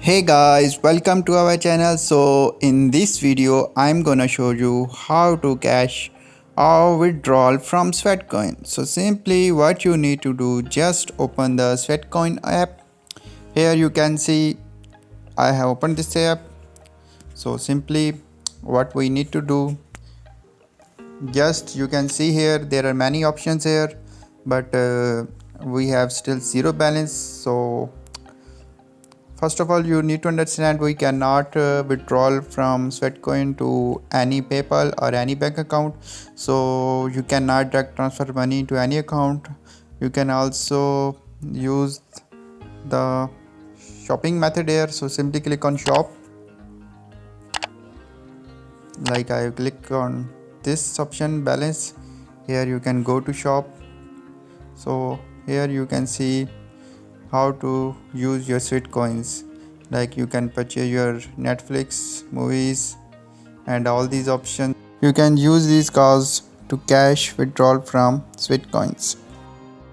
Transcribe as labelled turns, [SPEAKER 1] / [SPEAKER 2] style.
[SPEAKER 1] Hey guys, welcome to our channel. So in this video I'm gonna show you how to cash or withdrawal from sweatcoin. So simply what you need to do, just open the sweatcoin app. Here you can see I have opened this app. So simply what we need to do, just you can see here there are many options here, but we have still zero balance. So first of all, you need to understand we cannot withdraw from Sweatcoin to any PayPal or any bank account. So you cannot direct transfer money to any account. You can also use the shopping method here. So simply click on shop. Like I click on this option balance. Here you can go to shop. So here you can see how to use your sweet coins, like you can purchase your Netflix movies and all these options. You can use these cards to cash withdrawal from sweet coins.